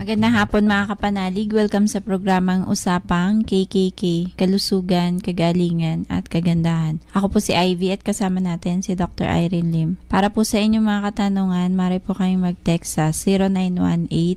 Magandang hapon mga kapanalig. Welcome sa programang Usapang KKK, Kalusugan, Kagalingan at Kagandahan. Ako po si Ivy at kasama natin si Dr. Irene Lim. Para po sa inyong mga katanungan, maaari po kayong mag-text sa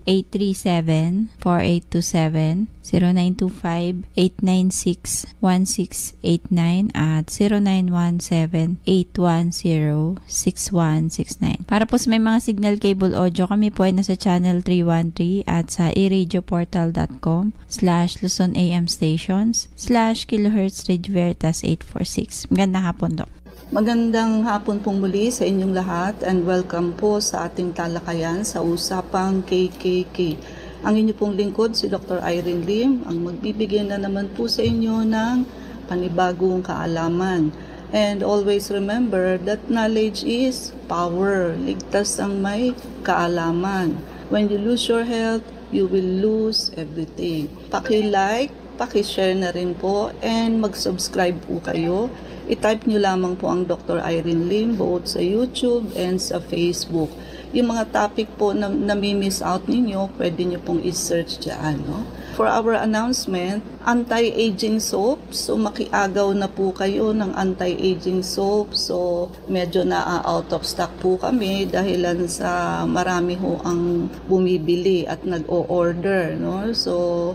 0918-837-4827, 0925-896-1689 at 0917-810-6169. Para po sa may mga signal cable audio, kami po ay nasa channel 313 at sa eradioportal.com/Luzon AM stations/kilohertz Radio Veritas 846. Magandang hapon, Dok. Magandang hapon pong muli sa inyong lahat and welcome po sa ating talakayan sa Usapang KKK. Ang inyo pong lingkod, si Dr. Irene Lim, ang magbibigay na naman po sa inyo ng panibagong kaalaman. And always remember that knowledge is power. Ligtas ang may kaalaman. When you lose your health, you will lose everything. Paki-like, paki-share na rin po, and mag-subscribe po kayo. I-type nyo lamang po ang Dr. Irene Lim both sa YouTube and sa Facebook. Yung mga topic po na nami-miss out ninyo, pwede nyo pong i-search dyan. No? For our announcement, anti-aging soap. So makiagaw na po kayo ng anti-aging soap. So medyo na-out of stock po kami dahilan sa marami ho ang bumibili at nag-o-order. No? So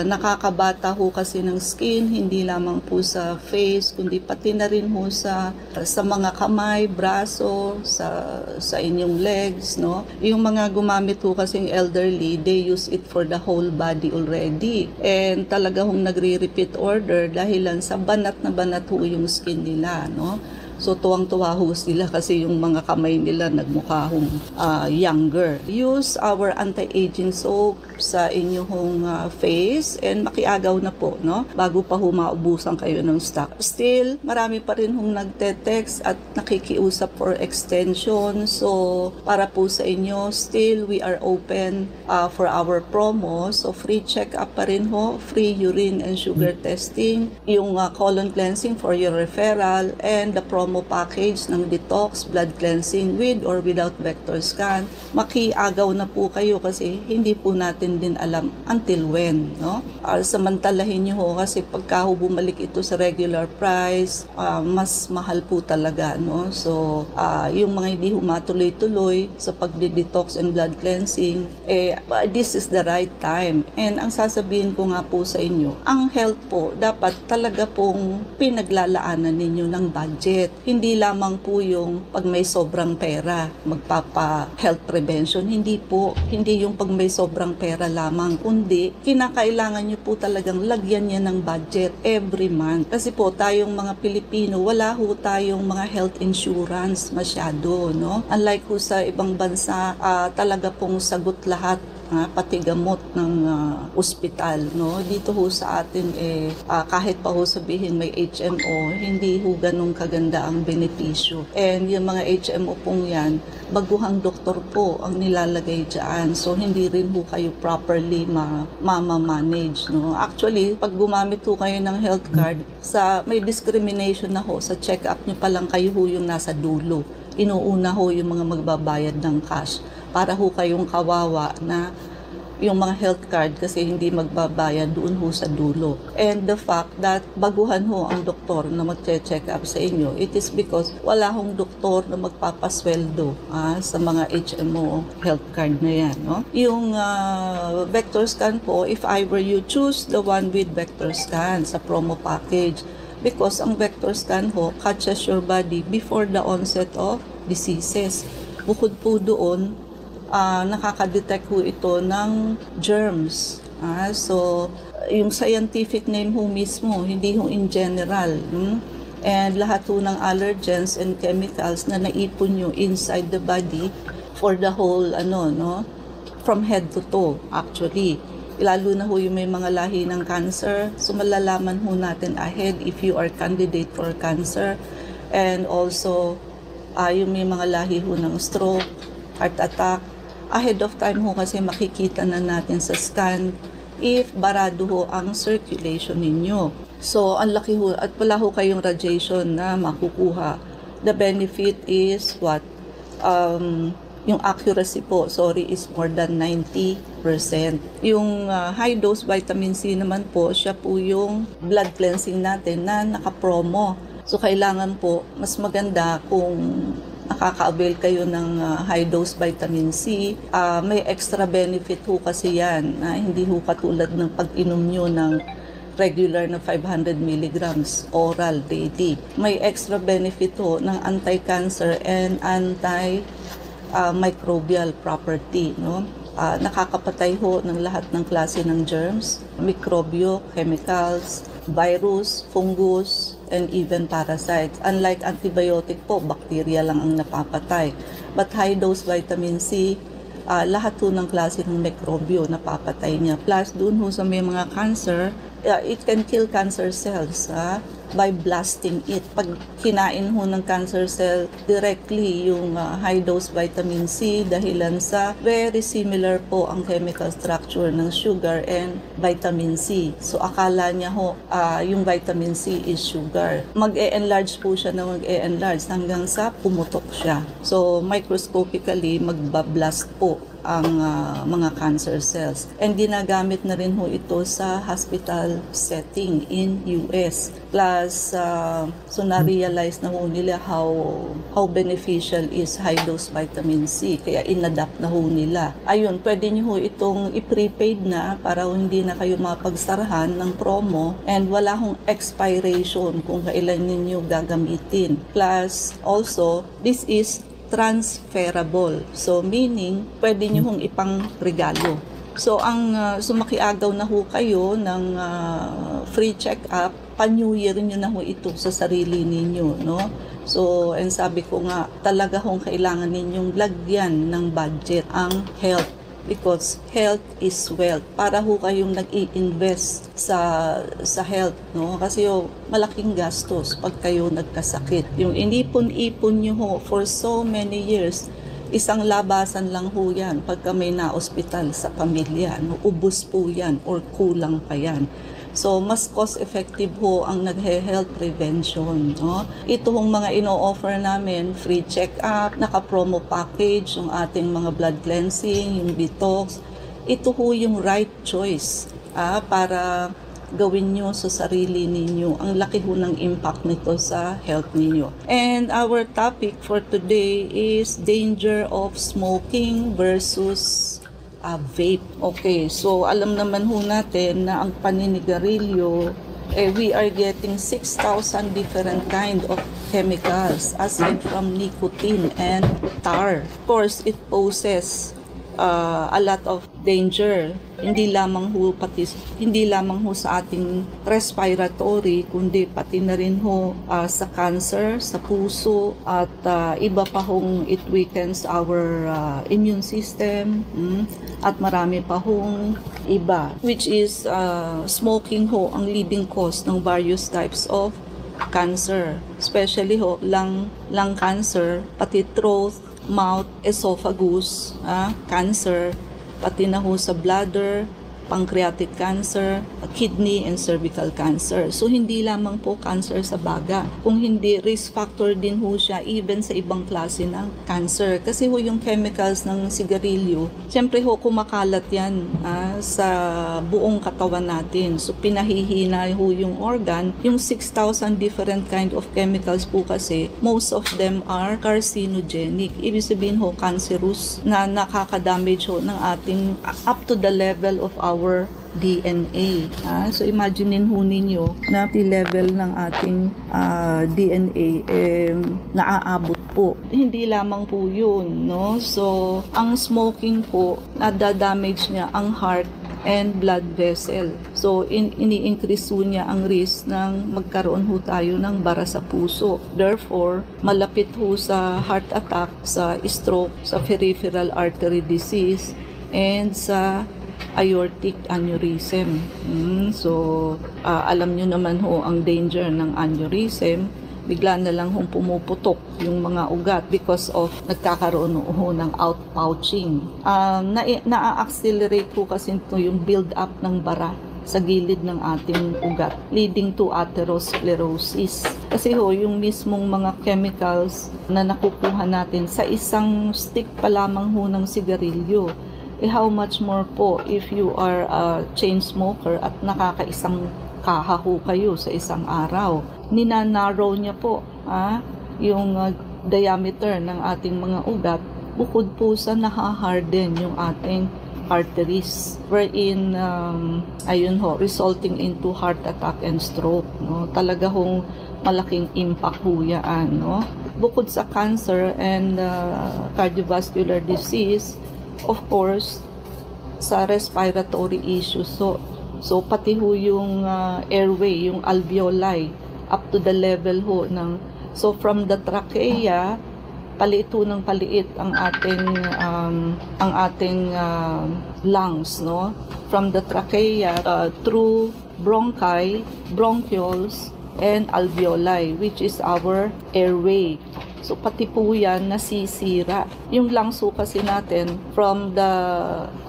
nakakabata ho kasi ng skin, hindi lamang po sa face, kundi pati na rin ho sa mga kamay, braso, sa inyong legs, no? Yung mga gumamit ho kasing elderly, they use it for the whole body already. And talaga hong nagre-repeat order dahilan sa banat na banat ho yung skin nila, no? So tuwang-tuwa ho sila kasi yung mga kamay nila nagmukha hong younger. Use our anti-aging soap sa inyong face and makiagaw na po, no? Bago pa ho maubusan kayo ng stock. Still, marami pa rin hong nagte-text at nakikiusap for extension. So para po sa inyo, still we are open for our promo. So free check-up pa rin ho, free urine and sugar testing, yung colon cleansing for your referral, and the promo package ng detox, blood cleansing with or without vector scan. Makiagaw na po kayo kasi hindi po natin din alam until when, no? Samantalahin nyo ho kasi pagka ho bumalik ito sa regular price, mas mahal po talaga, no? So, yung mga hindi humatuloy-tuloy sa pagdi-detox and blood cleansing, this is the right time. And ang sasabihin ko nga po sa inyo, ang health po, dapat talaga pong pinaglalaanan ninyo ng budget. Hindi lamang po yung pag may sobrang pera, magpapa-health prevention. Hindi po. Hindi yung pag may sobrang pera lamang. Kundi, kinakailangan nyo po talagang lagyan niya ng budget every month. Kasi po, tayong mga Pilipino, wala ho tayong mga health insurance masyado, no? Unlike ho sa ibang bansa, talaga pong sagot lahat, pati gamot ng ospital, no? Dito ho sa atin kahit pa ho sabihin may HMO, hindi ho ganun kaganda ang benepisyo. And yung mga HMO pong yan, baguhang doktor po ang nilalagay dyan. So hindi rin ho kayo properly ma-manage, no? Actually, pag gumamit ho kayo ng health card, may discrimination na ho sa check-up nyo pa lang kayo ho yung nasa dulo. Inuuna ho yung mga magbabayad ng cash para ho kayong kawawa na yung mga health card kasi hindi magbabayad doon ho sa dulo. And the fact that baguhan ho ang doktor na mag-check up sa inyo, it is because wala hong doktor na magpapasweldo sa mga HMO health card na yan, no? Yung vector scan po, if I were you, choose the one with vector scan sa promo package because ang vector scan ho catches your body before the onset of diseases. Bukod po doon, nakaka-detect ho ito ng germs. So, yung scientific name ho mismo, hindi ho in general. And lahat ho ng allergens and chemicals na naipon nyo inside the body for the whole, from head to toe, actually. Lalo na ho yung may mga lahi ng cancer. So, malalaman ho natin ahead if you are candidate for cancer. And also, yung may mga lahi ho ng stroke, heart attack, ahead of time ho kasi makikita na natin sa scan if barado ho ang circulation ninyo. So, ang laki ho, at wala ho kayong radiation na makukuha. The benefit is what? Yung accuracy po, is more than 90 Yung high dose vitamin C naman po, siya po yung blood cleansing natin na nakapromo. So kailangan po, mas maganda kung nakaka-avail kayo ng high dose vitamin C. May extra benefit ho kasi yan. Hindi ho katulad ng pag-inom nyo ng regular na 500 milligrams oral daily. May extra benefit ho ng anti-cancer and anti-microbial property. No? Nakakapatay ho ng lahat ng klase ng germs, mikrobyo, chemicals, virus, fungus, and even parasites. Unlike antibiotic po, bacteria lang ang napapatay. But high-dose vitamin C, lahat po ng klase ng mikrobyo napapatay niya. Plus, dun ho sa may mga cancer, it can kill cancer cells by blasting it. Pag kinain ho ng cancer cell directly yung high-dose vitamin C dahilan sa very similar po ang chemical structure ng sugar and vitamin C. So akala niya ho yung vitamin C is sugar. Mag-e-enlarge po siya na mag-e-enlarge hanggang sa pumutok siya. So microscopically magbablast po ang mga cancer cells. And ginagamit na rin ho ito sa hospital setting in US. Plus, so na-realize na ho nila how beneficial is high-dose vitamin C. Kaya inadapt na ho nila. Ayun, pwede nyo ho itong i-prepaid na para hindi na kayo mapagsarahan ng promo and wala hong expiration kung kailan ninyo gagamitin. Plus, also, this is transferable. So, meaning, pwede nyo hong ipang regalo. So, sumakiagaw na ho kayo ng free check-up, pa-New Year nyo na ho ito sa sarili ninyo, no? So, and sabi ko nga, talaga hong kailangan ninyong lagyan ng budget ang health. Because health is wealth. Para ho kayong nag-i-invest sa health, no? Kasi malaking gastos pag kayo nagkasakit. Yung inipon-ipon nyo ho for so many years, isang labasan lang ho yan pagka may na-ospital sa pamilya. No? Ubus po yan or kulang pa yan. So, mas cost-effective ho ang nag-health prevention. No? Ito hong mga ino-offer namin, free check-up, naka-promo package, yung ating mga blood cleansing, yung detox. Ito ho yung right choice para gawin nyo sa sarili ninyo. Ang laki ho ng impact nito sa health ninyo. And our topic for today is danger of smoking versus vape. Okay, so alam naman ho natin na ang paninigarilyo, we are getting 6,000 different kind of chemicals aside from nicotine and tar. Of course, it poses a lot of danger. Hindi lamang ho sa ating respiratory, kundi pati na rin ho sa cancer, sa puso, at iba pa hong it weakens our immune system, at marami pa hong iba, which is smoking ho ang leading cause ng various types of cancer, especially ho lung cancer, pati throat, mouth, esophagus, cancer, pati na ho sa bladder, pancreatic cancer, kidney and cervical cancer. So hindi lamang po cancer sa baga, kung hindi risk factor din ho siya even sa ibang klase ng cancer. Kasi ho yung chemicals ng sigarilyo, siyempre ho kumakalat yan sa buong katawan natin. So pinahihina ho yung organ. Yung 6,000 different kind of chemicals po kasi, most of them are carcinogenic. Ibig sabihin ho cancerous na nakaka-damage ho ng ating up to the level of our DNA. So imaginein ho ninyo na level ng ating DNA naaabot po. Hindi lamang po yun, no? So ang smoking po, nadadamage niya ang heart and blood vessel. So ini-increase ho niya ang risk ng magkaroon ho tayo ng bara sa puso. Therefore, malapit ho sa heart attack, sa stroke, sa peripheral artery disease, and sa aortic aneurysm. So, alam nyo naman ho ang danger ng aneurysm. Bigla na lang hong pumuputok yung mga ugat because of nagkakaroon ho ng outpouching. Na-accelerate ho kasi ito yung build-up ng bara sa gilid ng ating ugat, leading to atherosclerosis. Kasi ho, yung mismong mga chemicals na nakukuha natin sa isang stick pa lamang ho ng sigarilyo, how much more po if you are a chain smoker at nakakaisang kaha ho kayo sa isang araw. Ninanarrow niya po yung diameter ng ating mga ugat, bukod po sa nahaharden yung ating arteries, wherein resulting into heart attack and stroke. No? Talaga hong malaking impact ho yan. No? Bukod sa cancer and cardiovascular disease, of course, sa respiratory issues. So pati ho yung airway, yung alveoli, up to the level ho ng, so from the trachea, paliit ho ng paliit ang ating lungs, no? From the trachea through bronchi, bronchioles, and alveoli, which is our airway. So pati po yan nasisira. Yung lungs ho kasi natin, from the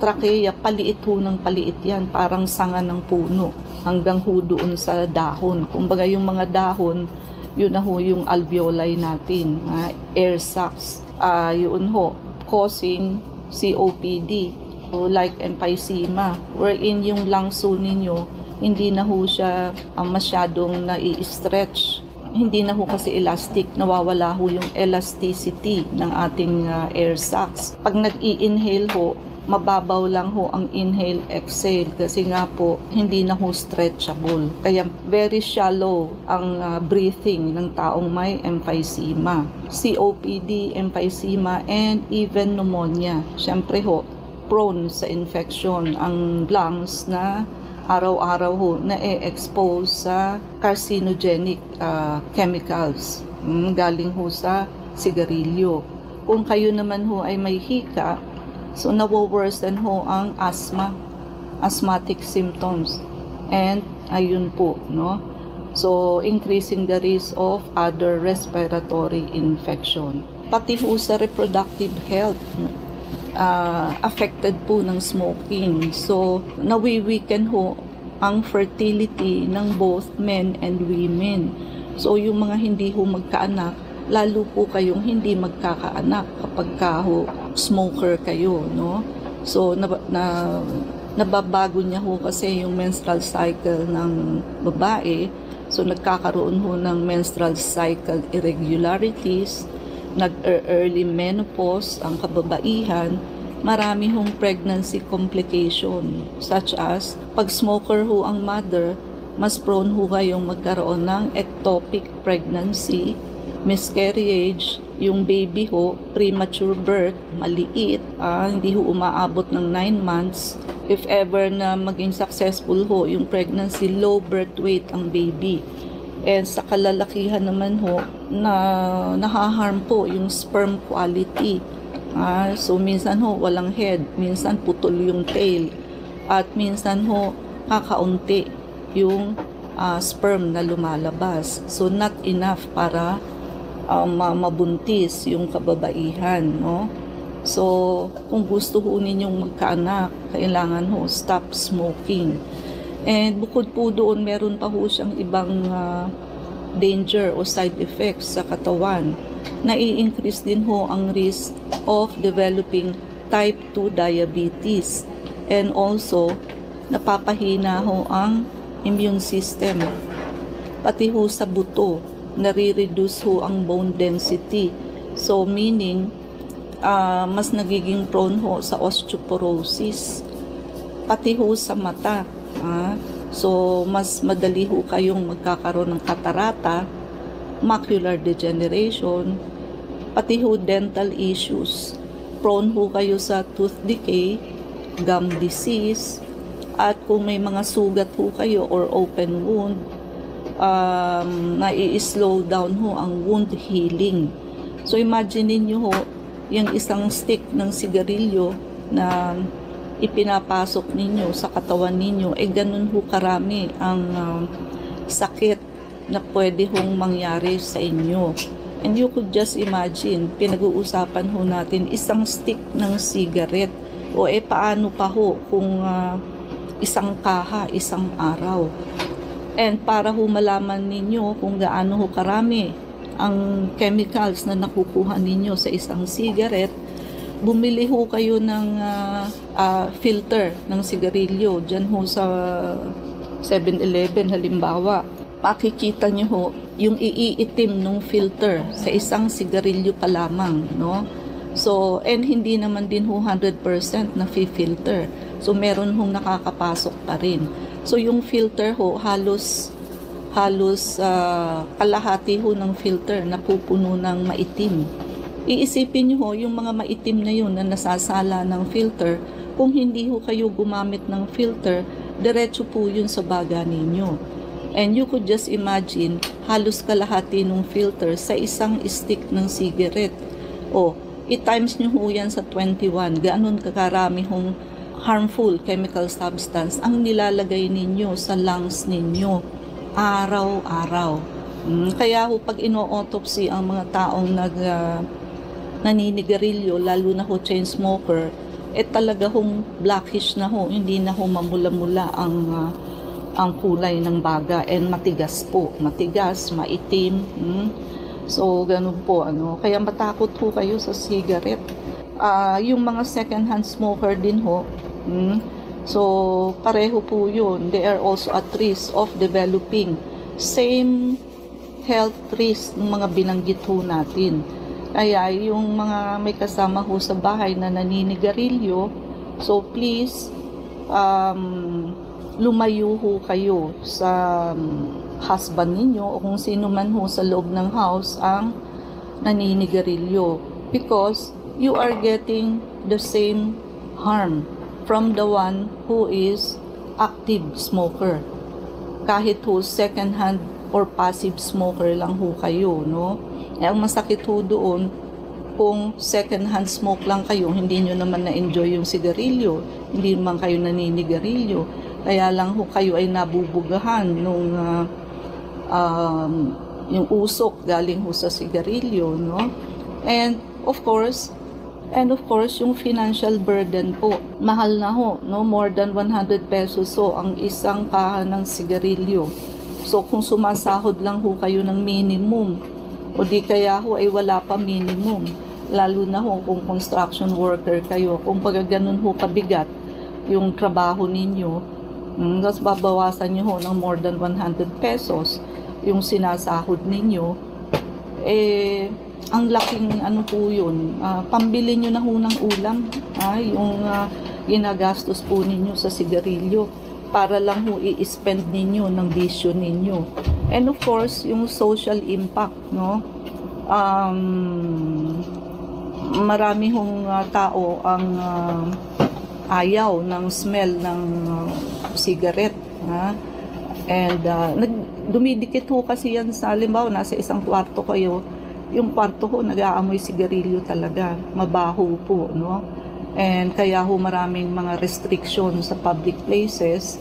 trachea, paliit ho ng paliit yan, parang sanga ng puno, hanggang ho doon sa dahon. Kumbaga yung mga dahon, yun na ho yung alveoli natin, air sacs. Yun ho, causing COPD, like emphysema, wherein yung lungs ho ninyo, hindi na ho siya masyadong nai-stretch. Hindi na ho kasi elastic, nawawala ho yung elasticity ng ating air sacs. Pag nag-i-inhale ho, mababaw lang ho ang inhale-exhale kasi nga po hindi na ho stretchable. Kaya very shallow ang breathing ng taong may emphysema. COPD, emphysema, and even pneumonia. Siyempre ho, prone sa infection ang lungs na araw-araw ho na-expose sa carcinogenic chemicals galing ho sa sigarilyo. Kung kayo naman ho ay may hika, so nawo-worsen ho ang asthmatic symptoms. And ayun po, no? So increasing the risk of other respiratory infection. Pati ho sa reproductive health, affected po ng smoking. So nawi-weaken ho ang fertility ng both men and women. So yung mga hindi ho magkaanak, lalo po kayong hindi magkakaanak kapag ho smoker kayo, no? So nababago niya ho kasi yung menstrual cycle ng babae. So nagkakaroon ho ng menstrual cycle irregularities, nag-early menopause ang kababaihan, marami hong pregnancy complication such as pag smoker ho ang mother, mas prone ho kayong magkaroon ng ectopic pregnancy, miscarriage, yung baby ho, premature birth, maliit, hindi ho umaabot ng 9 months. If ever na maging successful ho yung pregnancy, low birth weight ang baby. And sa kalalakihan naman ho, na nahaharm po yung sperm quality. So minsan ho, walang head, minsan putol yung tail, at minsan ho, kakaunti yung sperm na lumalabas. So not enough para mabuntis yung kababaihan, no? So kung gusto ho ninyong magkaanak, kailangan ho stop smoking. And bukod po doon, meron pa ho siyang ibang danger o side effects sa katawan. Nai-increase din ho ang risk of developing type 2 diabetes. And also, napapahina ho ang immune system. Pati ho sa buto, nare-reduce ho ang bone density. So meaning, mas nagiging prone ho sa osteoporosis. Pati ho sa mata. So mas madali ho kayong magkakaroon ng katarata, macular degeneration, pati ho dental issues. Prone ho kayo sa tooth decay, gum disease, at kung may mga sugat ho kayo or open wound, nai-slow down ho ang wound healing. So imagine niyo ho, yung isang stick ng sigarilyo na ipinapasok ninyo sa katawan ninyo, ganun ho karami ang sakit na pwede hong mangyari sa inyo. And you could just imagine, pinag-uusapan ho natin isang stick ng cigarette, o paano pa ho kung isang kaha, isang araw. And para ho malaman ninyo kung gaano ho karami ang chemicals na nakukuha ninyo sa isang cigarette, bumili ho kayo ng filter ng sigarilyo dyan ho sa 7-Eleven halimbawa. Makikita nyo ho yung iiitim ng filter sa isang sigarilyo pa lamang, no? So, and hindi naman din ho 100% na filter. So, meron hong nakakapasok pa rin. So, yung filter ho, halos kalahati ho ng filter na pupuno ng maitim. Iisipin nyo ho, yung mga maitim na yun na nasasala ng filter, kung hindi ho kayo gumamit ng filter, diretso po yun sa baga ninyo. And you could just imagine, halos kalahati ng filter sa isang stick ng cigarette. O, i-times nyo ho yan sa 21, gano'n kakarami hong harmful chemical substance ang nilalagay ninyo sa lungs ninyo araw-araw. Kaya ho pag ino-autopsy ang mga taong naninigarilyo, lalo na ho chain smoker, talaga hong blackish na ho, hindi na ho mamula-mula ang kulay ng baga, and matigas po, maitim. So ganun po, kaya matakot ho kayo sa cigarette. Yung mga second-hand smoker din ho, so pareho po yun, they are also at risk of developing same health risk ng mga binanggit ho natin. Kaya yung mga may kasama ho sa bahay na naninigarilyo, so please lumayo ho kayo sa husband ninyo o kung sino man ho sa loob ng house ang naninigarilyo, because you are getting the same harm from the one who is active smoker. Kahit ho second hand or passive smoker lang ho kayo, no? Ang masakit ho doon, kung second hand smoke lang kayo, hindi nyo naman na-enjoy yung sigarilyo, hindi naman kayo naninigarilyo, kaya lang ho kayo ay nabubugahan nung yung usok galing ho sa sigarilyo, no? And of course, yung financial burden po, mahal na ho, no? More than 100 pesos so ang isang kaha ng sigarilyo. So kung sumasahod lang ho kayo ng minimum, o di kaya ho ay wala pa minimum, lalo na ho kung construction worker kayo, kung ganun ho kabigat yung trabaho ninyo, tapos babawasan nyo ho ng more than 100 pesos yung sinasahod ninyo, ang laking po yun, pambili nyo na ho ng ulam, yung ginagastos po ninyo sa sigarilyo para lang ho i-spend ninyo ng bisyo ninyo. And of course, yung social impact, no? Marami hong tao ang ayaw ng smell ng cigarette, and dumidikit ho kasi yan sa, halimbawa nasa isang kwarto kayo, yung kwarto ho nag-aamoy sigarilyo talaga, mabaho po, no? And kaya ho maraming mga restriction sa public places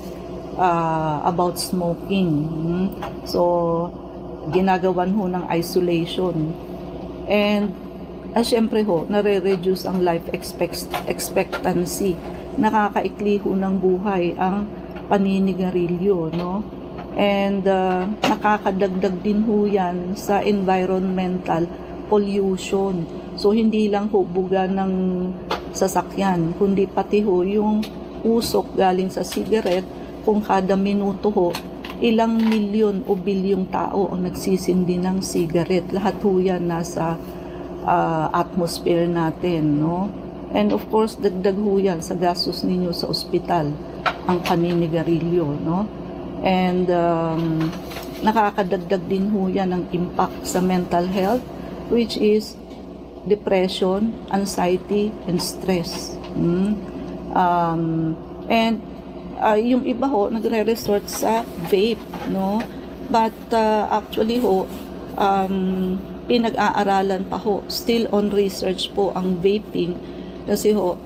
about smoking. So ginagawan ho ng isolation, and syempre ho nare-reduce ang life expectancy, nakakaikli ho ng buhay ang paninigarilyo, no? And nakakadagdag din ho yan sa environmental pollution. So hindi lang ho buga ng sasakyan, kundi pati ho yung usok galing sa cigarette. Kung kada minuto ho, ilang milyon o bilyong tao ang nagsisindi ng cigarette. Lahat ho yan nasa atmosphere natin, no? And of course, dagdag ho yan sa gastos ninyo sa ospital, ang paninigarilyo, no? And nakakadagdag din ho yan ng impact sa mental health, which is depression, anxiety, and stress. And yung iba ho, nagre-resort sa vape, no? But actually ho, pinag-aaralan pa ho, still on research po ang vaping, kasi ho,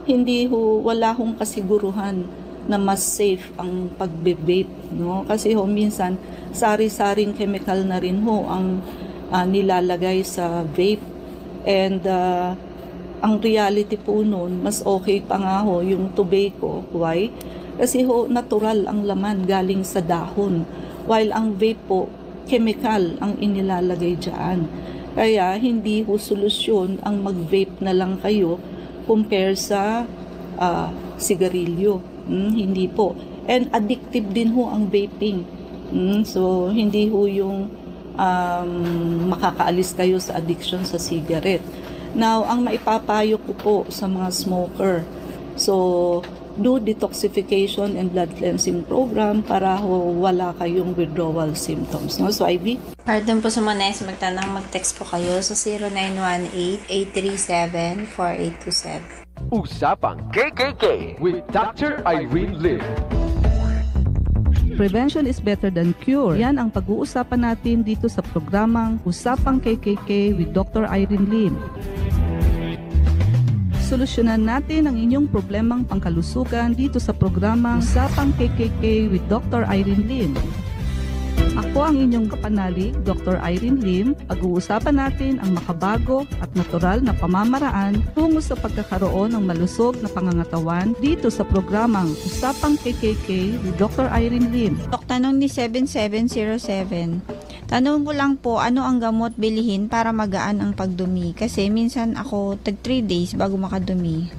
hindi ho, wala hong kasiguruhan na mas safe ang pagbe-vape, no? Kasi ho, minsan, sari-saring chemical na rin ho ang nilalagay sa vape. And ang reality po nun, mas okay pa nga ho yung tobacco. Why? Kasi ho, natural ang laman galing sa dahon. While ang vape po, chemical ang inilalagay dyan. Kaya hindi ho solusyon ang mag-vape na lang kayo compare sa sigarilyo. Hindi po. And addictive din ho ang vaping. So hindi ho yung makakaalis kayo sa addiction sa cigarette. Now, ang maipapayo ko po sa mga smoker, so do detoxification and blood cleansing program para ho wala kayong withdrawal symptoms. No? So, Ivy? Pardon po sa mga nais magtanong, mag-text po kayo sa 0918-837-4827. Usapang KKK with Dr. Irene Lim. Prevention is better than cure. Yan ang pag-uusapan natin dito sa programang Usapang KKK with Dr. Irene Lim. Solusyonan natin ang inyong problemang pangkalusugan dito sa programang Usapang KKK with Dr. Irene Lim. Ako ang inyong kapanalig, Dr. Irene Lim. Pag-uusapan natin ang makabago at natural na pamamaraan tungo sa pagkakaroon ng malusog na pangangatawan dito sa programang Usapang KKK with Dr. Irene Lim. Tanong ni 7707. Tanong ko lang po, ano ang gamot bilihin para magaan ang pagdumi? Kasi minsan ako, tag 3 days bago makadumi.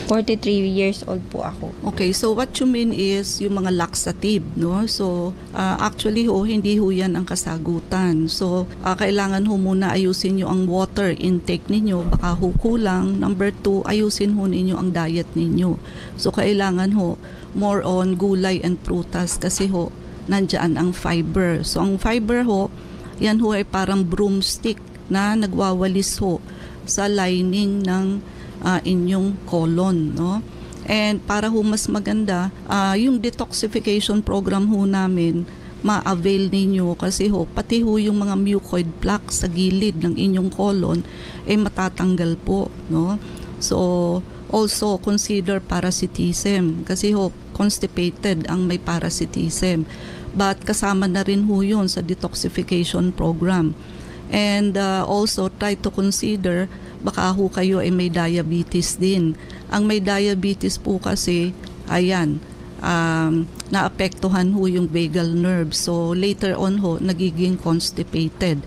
43 years old po ako. Okay, so what you mean is yung mga laxative, no? So, actually hindi ho yan ang kasagutan. So, kailangan ho muna ayusin nyo ang water intake ninyo, baka ho kulang. Number 2, ayusin ho ninyo ang diet ninyo. So, kailangan ho more on gulay and prutas kasi ho, nandyan ang fiber. So, ang fiber ho, yan ho ay parang broomstick na nagwawalis ho sa lining ng inyong colon, no? And para ho mas maganda, yung detoxification program ho namin, ma-avail ninyo kasi ho, pati ho yung mga mucoid plaques sa gilid ng inyong colon, matatanggal po, no? So, also consider parasitism kasi ho, constipated ang may parasitism. But kasama na rin ho yun sa detoxification program. And also try to consider baka ho kayo ay may diabetes din. Ang may diabetes po kasi, ayan, naapektuhan ho yung vagal nerve. So later on ho, nagiging constipated.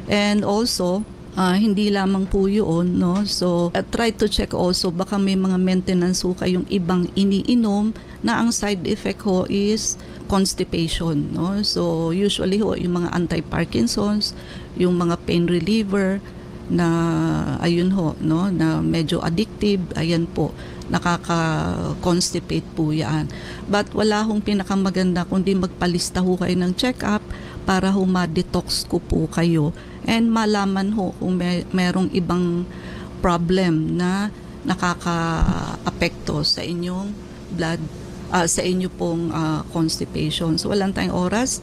And also, hindi lamang po yun, no? So try to check also, baka may mga maintenance ho kayong ibang iniinom na ang side effect ho is constipation, no? So usually ho, yung mga anti-Parkinson's, yung mga pain reliever, na ayun ho, no, na medyo addictive, ayan po, nakaka-constipate po yan. But wala hong pinakamaganda kundi magpalista ho kayo ng check-up para ho ma-detox ko po kayo and malaman ho kung merong ibang problem na nakaka-apekto sa inyong blood, sa inyo pong constipation. So walang tayong oras,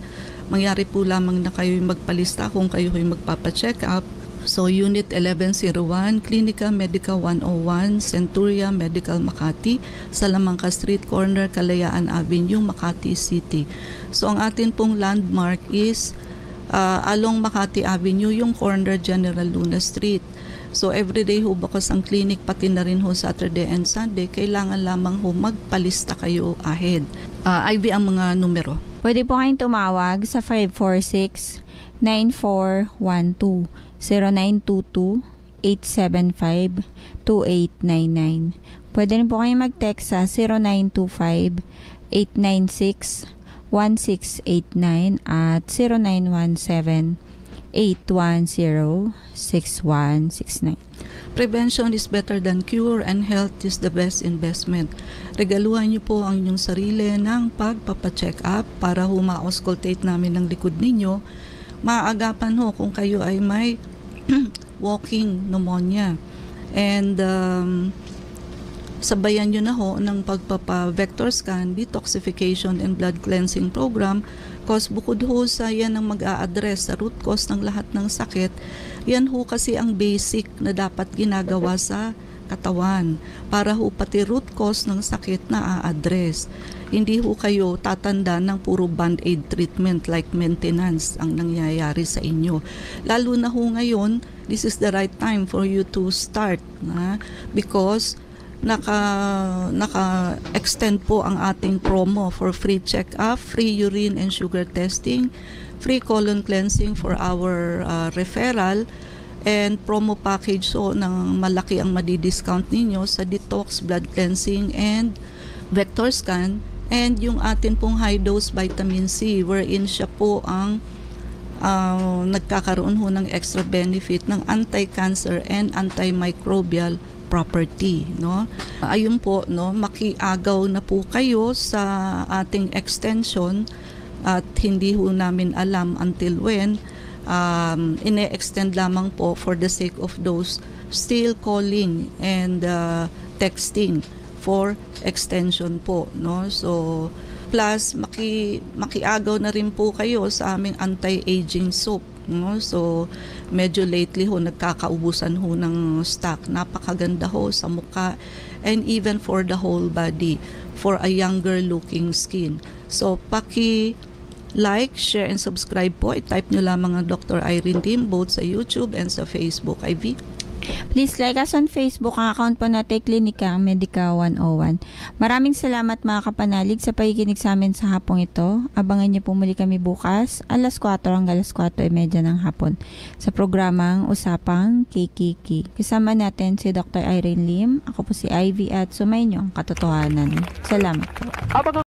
mangyari po lamang na kayo magpalista kung kayo magpapa-check up. So, Unit 1101, Clinica Medica 101, Centuria Medical Makati, Salamanca Street Corner, Kalayaan Avenue, Makati City. So, ang atin pong landmark is along Makati Avenue, yung corner General Luna Street. So, everyday ho bukas ang clinic, pati na rin ho Saturday and Sunday, kailangan lamang ho magpalista kayo ahead. Ivy, ang mga numero. Pwede po kayong tumawag sa 546-9412. 0922-875-2899. Pwede rin po kayo mag-text sa 0925-896-1689 at 0917-810-6169. Prevention is better than cure and health is the best investment. Regaluhan niyo po ang inyong sarili ng pagpapacheck up para ma-auscultate namin ng likod ninyo. Maagapan ho kung kayo ay may walking pneumonia. And sabayan nyo na ho ng pagpapa-vector scan, detoxification and blood cleansing program because bukod ho sa yan ang mag-a-address sa root cause ng lahat ng sakit, yan ho kasi ang basic na dapat ginagawa sa katawan para ho pati root cause ng sakit na a-address. Hindi ho kayo tatanda ng puro band-aid treatment like maintenance ang nangyayari sa inyo. Lalo na ho ngayon, this is the right time for you to start because naka-extend po ang ating promo for free check-up, free urine and sugar testing, free colon cleansing for our referral, And promo package so ng malaki ang madi-discount ninyo sa detox, blood cleansing, and vector scan. And yung atin pong high dose vitamin C wherein siya po ang nagkakaroon ho ng extra benefit ng anti-cancer and antimicrobial property, no? Ayun po, no, makiagaw na po kayo sa ating extension at hindi ho namin alam until when. Ine-extend lamang po for the sake of those still calling and texting for extension po, no? So plus makiagaw na rin po kayo sa aming anti-aging soap, no? So medyo lately ho nagkakaubusan ho ng stock. Napakaganda ho sa mukha and even for the whole body for a younger looking skin. So like, share, and subscribe po. I-type nyo lamang ang Dr. Irene Lim both sa YouTube and sa Facebook. Ivy? Please like us on Facebook. Ang account po natin, Klinika Medica 101. Maraming salamat mga kapanalig sa pakikinig sa amin sa hapong ito. Abangan niyo po muli kami bukas, alas 4 hanggang alas 4:30 ng hapon sa programang Usapang KKK. Kasama natin si Dr. Irene Lim. Ako po si Ivy at sumayin niyo ang katotohanan. Salamat po.